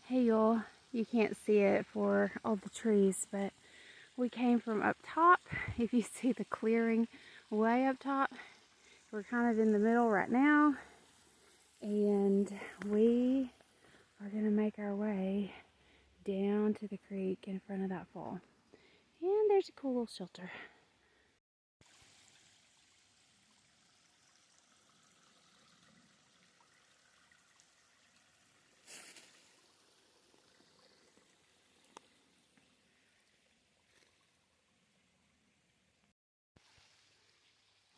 Hey y'all, you can't see it for all the trees, but we came from up top. If you see the clearing way up top, we're kind of in the middle right now, and we are gonna make our way down to the creek in front of that fall. And there's a cool little shelter.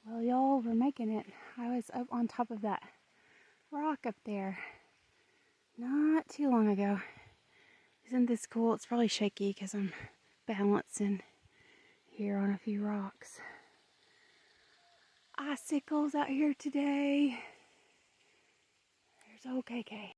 Well, y'all, we're making it. I was up on top of that rock up there not too long ago. Isn't this cool? It's probably shaky because I'm balancing here on a few rocks. Icicles out here today. There's old KK.